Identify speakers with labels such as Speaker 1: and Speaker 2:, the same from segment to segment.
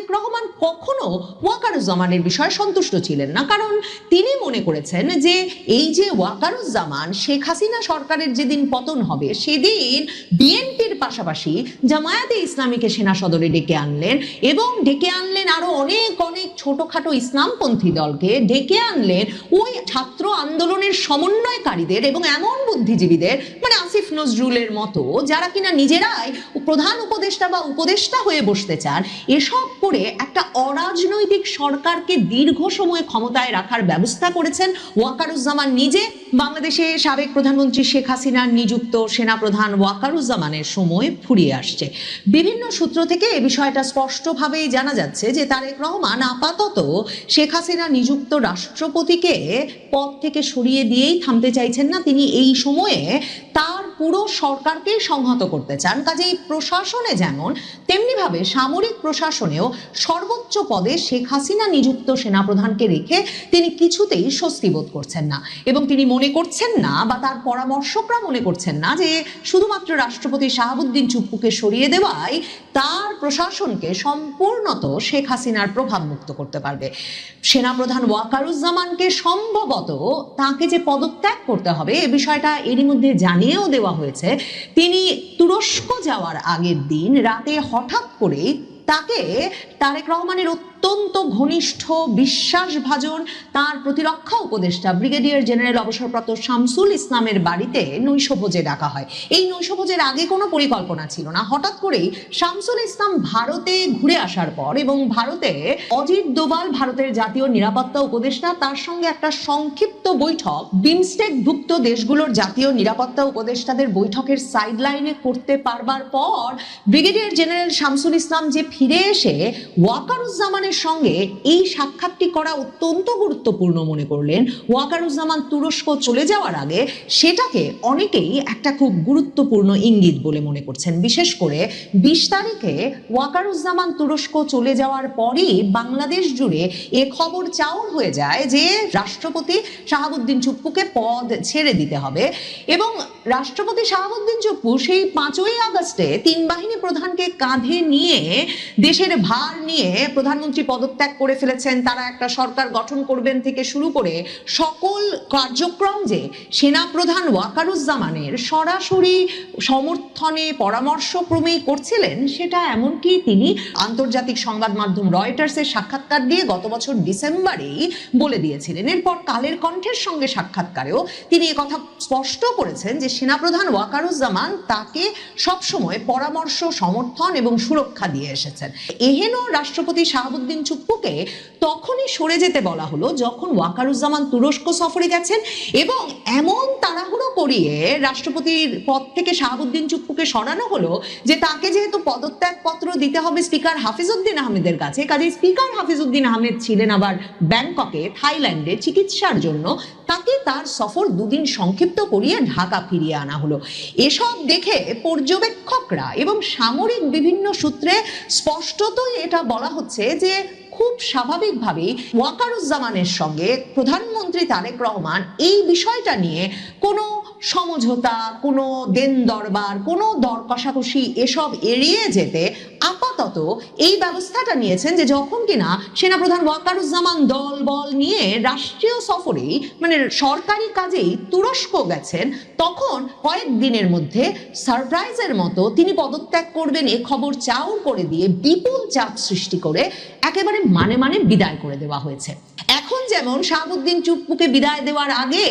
Speaker 1: তারেক রহমান কখনো ওয়াকারুজ্জামানের বিষয়ে সন্তুষ্ট ছিলেন না, কারণ তিনি মনে করেছেন যে এই যে ওয়াকারুজ্জামান শেখ হাসিনা সরকারের যেদিন পতন হবে সেদিন বিএনপির পাশাপাশি জামায়াতে ইসলামীকে সেনা সদরে ডেকে আনলেন এবং ডেকে আনলেন আরো অনেক অনেক ছোটখাটো ইসলামপন্থী দলকে, ডেকে আনলেন ওই ছাত্র আন্দোলনের সমন্বয়কারীদের এবং এমন বুদ্ধিজীবীদের মানে আসিফ নজরুলের মতো যারা কিনা নিজেরাই প্রধান উপদেষ্টা বা উপদেষ্টা হয়ে বসতে চান। এসব করে একটা অরাজনৈতিক সরকারকে দীর্ঘ সময় ক্ষমতায় রাখার ব্যবস্থা করেছেন ওয়াকারুজ্জামান নিজে। বাংলাদেশে সাবেক প্রধানমন্ত্রী শেখ হাসিনার নিযুক্ত সেনাপ্রধান ওয়াকারুজ্জামানের সময় ফুরিয়ে আসছে। বিভিন্ন সূত্র থেকে এই বিষয়টা স্পষ্টভাবেই জানা যাচ্ছে যে তারেক রহমান আপাতত শেখ হাসিনা নিযুক্ত রাষ্ট্রপতিকে পদ থেকে সরিয়ে দিয়েই থামতে চাইছেন না। তিনি এই সময়ে তার পুরো সরকারকে সংহত করতে চান। কাজেই প্রশাসনে যেমন তেমনিভাবে সামরিক প্রশাসনেও সর্বোচ্চ পদে শেখ হাসিনা নিযুক্ত সেনাপ্রধানকে রেখে তিনি কিছুতেই স্বস্তি বোধ করছেন না এবং তিনি মনে করছেন না বা তার পরামর্শকরা মনে করছেন না যে শুধুমাত্র রাষ্ট্রপতি শাহাবুদ্দিন চুপ্পুকে সরিয়ে দেওয়াই তার প্রশাসনকে সম্পূর্ণত শেখ হাসিনার প্রভাব মুক্ত করতে পারবে। সেনাপ্রধান ওয়াকারুজ্জামানকে সম্ভবত তাকে যে পদত্যাগ করতে হবে এ বিষয়টা এরই মধ্যে জানিয়েও দেওয়া হয়েছে। তিনি তুরস্ক যাওয়ার আগের দিন রাতে হঠাৎ করে তাকে তারেক রহমানের অত্যন্ত ঘনিষ্ঠ বিশ্বাসভাজন তার প্রতিরক্ষা উপদেষ্টা ব্রিগেডিয়ার জেনারেল অবসরপ্রাপ্ত শামসুল ইসলামের বাড়িতে নৈশভোজে ডাকা হয়। এই নৈশভোজের আগে কোনো পরিকল্পনা ছিল না। হঠাৎ করেই শামসুল ইসলাম ভারতে ঘুরে আসার পর এবং ভারতে অজিত দোভাল ভারতের জাতীয় নিরাপত্তা উপদেষ্টা তার সঙ্গে একটা সংক্ষিপ্ত বৈঠক বিমস্টেক ভুক্ত দেশগুলোর জাতীয় নিরাপত্তা উপদেষ্টাদের বৈঠকের সাইডলাইনে করতে পারবার পর ব্রিগেডিয়ার জেনারেল শামসুল ইসলাম যে ফিরে এসে ওয়াকারুজ্জামানের সঙ্গে এই সাক্ষাৎটি করা অত্যন্ত গুরুত্বপূর্ণ মনে করলেন। ওয়াকারুজ্জামান তুরস্ক চলে যাওয়ার আগে সেটাকে অনেকেই একটা খুব গুরুত্বপূর্ণ ইঙ্গিত বলে মনে করছেন। বিশেষ করে 20 তারিখে ওয়াকারুজ্জামান তুরস্ক চলে যাওয়ার পরই বাংলাদেশ জুড়ে এ খবর চাউর হয়ে যায় যে রাষ্ট্রপতি শাহাবুদ্দিন চুপ্পুকে পদ ছেড়ে দিতে হবে এবং রাষ্ট্রপতি শাহাবুদ্দিন চুপ্পু সেই 5ই আগস্টে 3 বাহিনী প্রধানকে কাঁধে নিয়ে দেশের ভার নিয়ে প্রধানমন্ত্রী পদত্যাগ করে ফেলেছেন। তারা একটা সরকার গঠন করবেন থেকে শুরু করে সকল কার্যক্রম যে সেনাপ্রধান ওয়াকারুজ্জামানের সরাসরি সমর্থনে পরামর্শক্রমেই করছিলেন সেটা এমনকি তিনি আন্তর্জাতিক সংবাদ মাধ্যম রয়টার্সের সাক্ষাৎকার দিয়ে গত বছর ডিসেম্বরেই বলে দিয়েছিলেন। এরপর কালের কণ্ঠের সঙ্গে সাক্ষাৎকারেও তিনি একথা স্পষ্ট করেছেন যে সেনাপ্রধান ওয়াকারুজ্জামান তাকে সবসময় পরামর্শ, সমর্থন এবং সুরক্ষা দিয়ে এসেছেন। এহেন রাষ্ট্রপতি শাহাবুদ্দিন চুপ্পুকে তখনই সরে যেতে বলা হলো যখন ওয়াকারুজ্জামান তুরস্ক সফরে গেছেন এবং এমন তাড়াহুড়ো করিয়ে রাষ্ট্রপতির পদ থেকে শাহাবুদ্দিন চুপ্পুকে সরানো হলো যে তাকে যেহেতু পদত্যাগ পত্র দিতে হবে স্পিকার হাফিজউদ্দিন আহমেদের কাছে, কাজে স্পিকার হাফিজউদ্দিন আহমেদ ছিলেন আবার ব্যাংককে থাইল্যান্ডে চিকিৎসার জন্য, তাকে তার সফর 2 দিন সংক্ষিপ্ত করিয়ে ঢাকা ফিরিয়ে আনা হলো। এসব দেখে পর্যবেক্ষকরা এবং সামরিক বিভিন্ন সূত্রে স্পষ্টতই এটা বলা হচ্ছে যে খুব স্বাভাবিকভাবেই ওয়াকারুজ্জামানের সঙ্গে প্রধানমন্ত্রী তারেক রহমান এই বিষয়টা নিয়ে কোনো সমঝোতা, কোনো দেন দরবার, কোনো দর কষাকষি এসব এড়িয়ে যেতে আপাতত এই ব্যবস্থাটা নিয়েছেন যে যখন কিনা সেনাপ্রধান ওয়াকারুজ্জামান দল বল নিয়ে রাষ্ট্রীয় সফরেই মানে সরকারি কাজেই তুরস্ক গেছেন, তখন কয়েকদিনের মধ্যে সারপ্রাইজের মতো তিনি পদত্যাগ করবেন এ খবর চাউর করে দিয়ে বিপুল চাপ সৃষ্টি করে একেবারে মানে বিদায় করে দেওয়া হয়েছে। এখন যেমন শাহাবুদ্দিন চুপ্পুকে বিদায় দেওয়ার আগে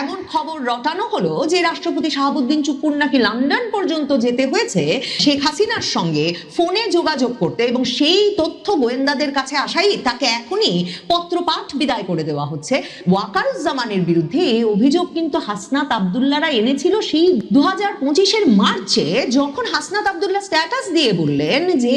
Speaker 1: এমন খবর রটানো হলো যে রাষ্ট্রপতি শাহাবুদ্দিন চুপ্পুর নাকি লন্ডন পর্যন্ত যেতে হয়েছে শেখ হাসিনার সঙ্গে ফোনে যোগাযোগ করতে এবং সেই তথ্য গোয়েন্দাদের কাছে আসাই তাকে এখনই পত্রপাঠ বিদায় করে দেওয়া হচ্ছে। ওয়াকারুজ্জামানের বিরুদ্ধে এই অভিযোগ কিন্তু হাসনাত আব্দুল্লাহরা এনেছিল সেই 2025-এর মার্চে, যখন হাসনাত আব্দুল্লাহ স্ট্যাটাস দিয়ে বললেন যে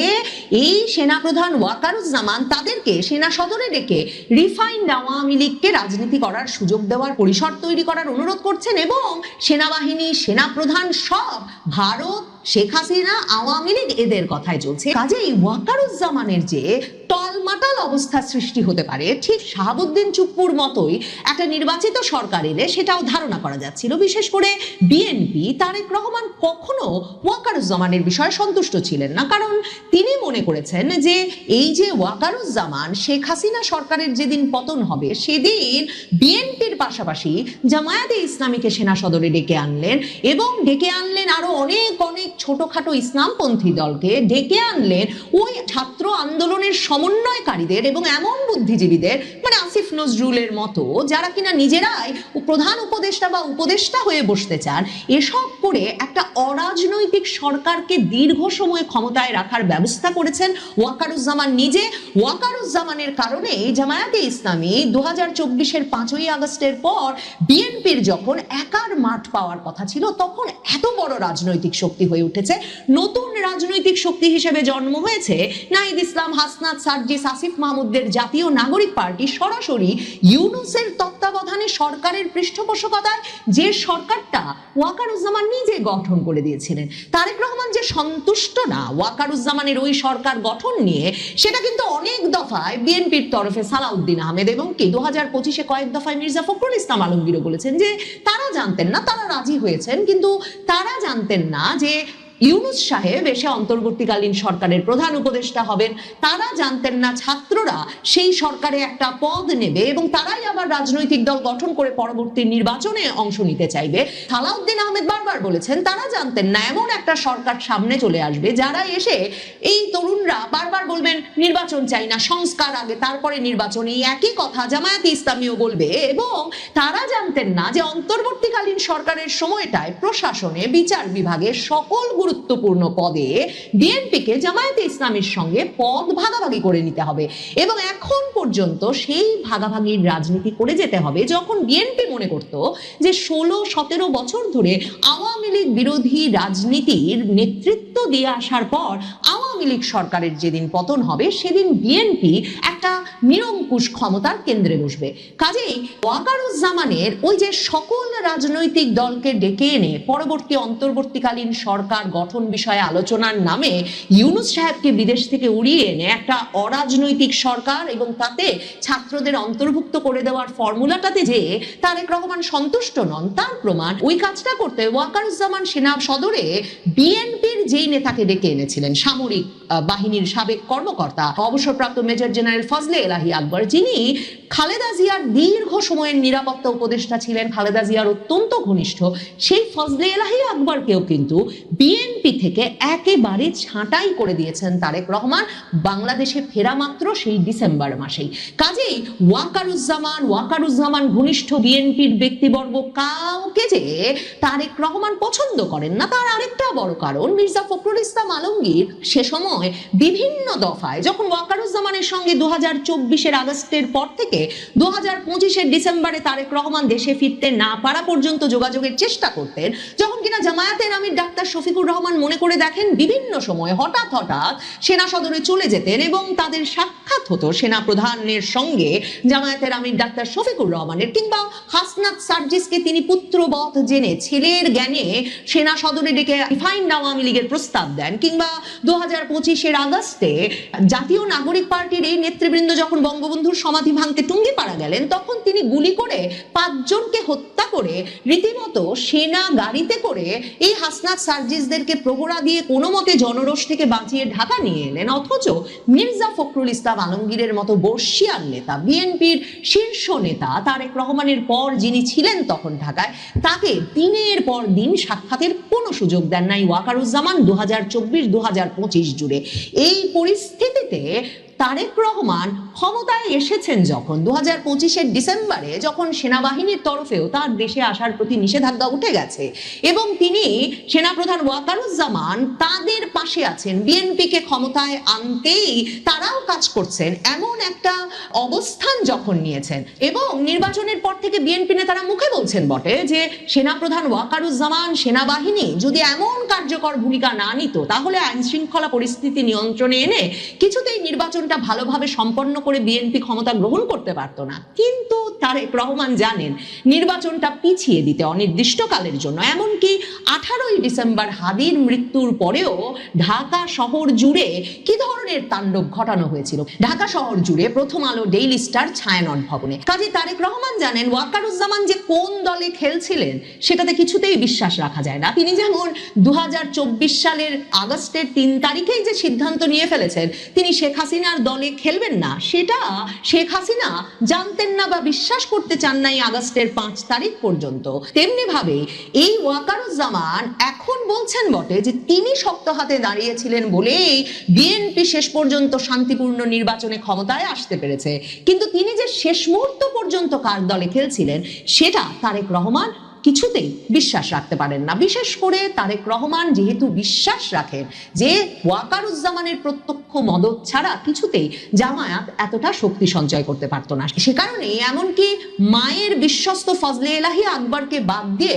Speaker 1: এই সেনাপ্রধান ওয়াকারুজ্জামান তাদেরকে সেনা সদরে ডেকে রিফাইন্ড আওয়ামী লীগকে রাজনীতি করার সুযোগ দেওয়ার পরিসর তৈরি করার অনুরোধ করছেন এবং সেনাবাহিনী, সেনাপ্রধান সব ভারত, শেখ হাসিনা, আওয়ামী লীগ এদের কথাই চলছে। কাজেই ওয়াকারুজ্জামানের যে টলমা ফাটাল অবস্থা সৃষ্টি হতে পারে ঠিক শাহাবুদ্দিন চুপ্পুর মতোই একটা নির্বাচিত সরকার এলে সেটাও ধারণা করা যাচ্ছিল। বিশেষ করে বিএনপি তারেক রহমান কখনো ওয়াকারুজ্জামানের বিষয়ে সন্তুষ্ট ছিলেন না, কারণ তিনি মনে করেছেন যে এই যে ওয়াকারুজ্জামান শেখ হাসিনা সরকারের যেদিন পতন হবে সেদিন বিএনপির পাশাপাশি জামায়াতে ইসলামীকে সেনা সদরে ডেকে আনলেন এবং ডেকে আনলেন আরো অনেক অনেক ছোটখাটো ইসলামপন্থী দলকে, ডেকে আনলেন ওই ছাত্র আন্দোলনের সমন্বয়কারীদের এবং এমন বুদ্ধিজীবীদের মানে আসিফ নজরুলের মতো যারা কিনা নিজেরাই প্রধান উপদেষ্টা বা উপদেষ্টা হয়ে বসতে চান। এসব করে একটা অরাজনৈতিক সরকারকে দীর্ঘ সময় ক্ষমতায় রাখার ব্যবস্থা করেছেন ওয়াকারুজ্জামান নিজে। ওয়াকারুজ্জামানের কারণে জামায়াতে ইসলামী 2024-এর 5ই আগস্টের পর বিএনপির যখন একার মাঠ পাওয়ার কথা ছিল তখন এত বড় রাজনৈতিক শক্তি হয়ে উঠেছে। নতুন রাজনৈতিক শক্তি হিসেবে জন্ম হয়েছে নাহিদ ইসলাম, হাসনাত, সার্জিস, আসিফ মাহমুদের জাতীয় নাগরিক পার্টি সরাসরি ইউনূসের তত্ত্বাবধানে সরকারের পৃষ্ঠপোষকতায়, যে সরকারটা ওয়াকারুজ্জামান নিজে গঠন করে দিয়েছিলেন। তারেক রহমান যে সন্তুষ্ট না ওয়াকারুজ্জামানের ওই সরকার গঠন নিয়ে, সেটা কিন্তু অনেক দফায় বিএনপির তরফে সালাউদ্দিন আহমেদ এবং কি 2025-এ কয়েক দফায় মির্জা ফখরুল ইসলাম আলমগীরও বলেছেন যে তারা জানতেন না, তারা রাজি হয়েছেন কিন্তু তারা জানতেন না যে ইউনূস সাহেব এসে অন্তর্বর্তীকালীন সরকারের প্রধান উপদেষ্টা হবেন। তারা জানতেন না ছাত্ররা সেই সরকারে একটা পদ নেবে এবং তারাই আবার রাজনৈতিক দল গঠন করে পরবর্তী নির্বাচনে অংশ নিতে চাইবে। সালাউদ্দিন আহমেদ বারবার বলেছেন তারা জানতেন না এমন একটা সরকার সামনে চলে আসবে যারা এসে এই তরুণরা বারবার বলবেন নির্বাচন চাই না, সংস্কার আগে তারপরে নির্বাচন, এই একই কথা জামায়াতে ইসলামীও বলবে। এবং তারা জানতেন না যে অন্তর্বর্তীকালীন সরকারের সময়টায় প্রশাসনে, বিচার বিভাগে সকল গুরুত্বপূর্ণ পদে বিএনপিকে জামায়াতে ইসলামীর সঙ্গে পদ ভাগাভাগি করে নিতে হবে এবং এখন পর্যন্ত সেই ভাগাভাগির রাজনীতি করে যেতে হবে। যখন বিএনপি মনে করত যে 16-17 বছর ধরে আওয়ামী লীগ বিরোধী রাজনীতির নেতৃত্ব দিয়ে আসার পর আওয়ামী লীগ সরকারের যেদিন পতন হবে সেদিন বিএনপি একটা নিরঙ্কুশ ক্ষমতার কেন্দ্রে বসবে। কাজেই ওয়াকারুজ্জামানের ওই যে সকল রাজনৈতিক দলকে ডেকে এনে পরবর্তী অন্তর্বর্তীকালীন সরকার গঠন বিষয়ে আলোচনার নামে ইউনূস সাহেবকে বিদেশ থেকে উড়িয়ে এনে একটা অরাজনৈতিক সরকার এবং তাতে ছাত্রদের অন্তর্ভুক্ত করে দেওয়ার ফর্মুলাটাতে যে তারেক রহমান সন্তুষ্ট নন তার প্রমাণ। ওই কাজটা করতে ওয়াকারুজ্জামান সেনা সদরে বিএনপির যেই নেতাকে ডেকে এনেছিলেন, সামরিক বাহিনীর সাবেক কর্মকর্তা অবসরপ্রাপ্ত মেজর জেনারেল ফজলে এলাহি আকবর, যিনি খালেদা জিয়ার দীর্ঘ সময়ের নিরাপত্তা উপদেষ্টা ছিলেন, খালেদা জিয়ার অত্যন্ত ঘনিষ্ঠ, সেই ফজলে এলাহি আকবরকেও কিন্তু বিএনপি থেকে একেবারে ছাঁটাই করে দিয়েছেন তারেক রহমান বাংলাদেশে ফেরা মাত্র সেই ডিসেম্বর মাসেই। কাজেই ওয়াকারুজ্জামান ঘনিষ্ঠ বিএনপির ব্যক্তিবর্গ কাউকে যে তারেক রহমান পছন্দ করেন না তার আরেকটা বড় কারণ মির্জা ফখরুল ইসলাম আলমগীর সে সময় বিভিন্ন দফায় যখন ওয়াকারুজ্জামানের সঙ্গে 2024-এর আগস্টের পর থেকে 2025-এর ডিসেম্বরে তারেক রহমান দেশে ফিরতে না পারা পর্যন্ত যোগাযোগের চেষ্টা করতেন, যখন কিনা জামায়াতের আমির ডাক্তার শফিকুর রহমান মনে করে দেখেন বিভিন্ন সময় হঠাৎ হঠাৎ সেনা সদরে চলে যেতেন এবং তাদের সাক্ষাৎ হতো সেনা প্রধানের সঙ্গে জামায়াতের আমির ডাক্তার শফিকুর রহমানের, কিংবা হাসনাত সার্জিসকে তিনি পুত্রবধ জেনে ছেলের জ্ঞানে সেনা সদরে ডেকে রিফাইন্ড আওয়ামী লীগের প্রস্তাব দেন, কিংবা 2025-এর আগস্টে জাতীয় নাগরিক পার্টির এই নেতৃবৃন্দ যখন বঙ্গবন্ধুর সমাধি ভাঙতে টুঙ্গিপাড়া গেলেন তখন তিনি গুলি করে 5 জনকে হত্যা করে রীতিমতো সেনা গাড়িতে করে এই হাসনাত সার্জিসদেরকে প্রহরা দিয়ে কোনো মতে জনরোষ থেকে বাঁচিয়ে ঢাকা নিয়ে এলেন। অথচ মির্জা ফখরুল ইসলাম আলমগীরের মতো বর্ষিয়ান নেতা, বিএনপির শীর্ষ নেতা তারেক রহমানের পর যিনি ছিলেন তখন ঢাকায়, তাকে দিনের পর দিন সাক্ষাতের কোনো সুযোগ দেন নাই ওয়াকারুজ্জামান 2024-2025 জুড়ে। এই পরিস্থিতিতে তারেক রহমান ক্ষমতায় এসেছেন যখন 2025-এর ডিসেম্বরে, যখন সেনাবাহিনীর তরফেও তার দেশে আসার প্রতি নিষেধাজ্ঞা উঠে গেছে এবং তিনি সেনাপ্রধান ওয়াকারুজ্জামান তাদের পাশে আছেন, বিএনপিকে ক্ষমতায় আনতেই তারাও কাজ করছেন, এমন একটা অবস্থান যখন নিয়েছেন এবং নির্বাচনের পর থেকে বিএনপি নেতারা মুখে বলছেন বটে যে সেনাপ্রধান ওয়াকারুজ্জামান সেনাবাহিনী যদি এমন কার্যকর ভূমিকা না নিত তাহলে আইন শৃঙ্খলা পরিস্থিতি নিয়ন্ত্রণে এনে কিছুতেই নির্বাচনটা ভালোভাবে সম্পন্ন করে বিএনপি ক্ষমতা গ্রহণ করতে পারতো না। কিন্তু তারেক রহমান জানেন নির্বাচনটা পিছিয়ে দিতে অনির্দিষ্টকালের জন্য। এমনকি 18ই ডিসেম্বর হাদির মৃত্যুর পরেও ঢাকা শহর জুড়ে কি ধরনের তাণ্ডব ঘটানো হয়েছিল। ঢাকা শহর জুড়ে প্রথম আলো, ডেইলি স্টার, ছায়ানট ভবনে। কাজে তারেক রহমান জানেন ওয়াকারুজ্জামান যে কোন দলে খেলছিলেন সেটাতে কিছুতেই বিশ্বাস রাখা যায় না। তিনি যেমন 2024 সালের আগস্টের 3 তারিখেই যে সিদ্ধান্ত নিয়ে ফেলেছেন তিনি শেখ হাসিনার দলে খেলবেন না, সেটা শেখ হাসিনা জানতেন না বা বিশ্বাস করতে চান নাই আগস্টের 5 তারিখ পর্যন্ত। তেমনি ভাবে এই ওয়াকারুজ্জামান এখন বলছেন বটে যে তিনি শক্ত হাতে দাঁড়িয়েছিলেন বলেই বিএনপি শেষ পর্যন্ত শান্তিপূর্ণ নির্বাচনে ক্ষমতায় আসতে পেরেছে, কিন্তু তিনি যে শেষ মুহূর্ত পর্যন্ত কার দলে খেলছিলেন সেটা তারেক রহমান কিছুতেই বিশ্বাস রাখতে পারেন না। বিশেষ করে তারেক রহমান যেহেতু বিশ্বাস রাখেন যে ওয়াকারুজ্জামানের প্রত্যক্ষ মদত ছাড়া কিছুতেই জামায়াত এতটা শক্তি সঞ্চয় করতে পারতো না, সে কারণে এমনকি মায়ের বিশ্বস্ত ফজলে এলাহি আকবরকে বাদ দিয়ে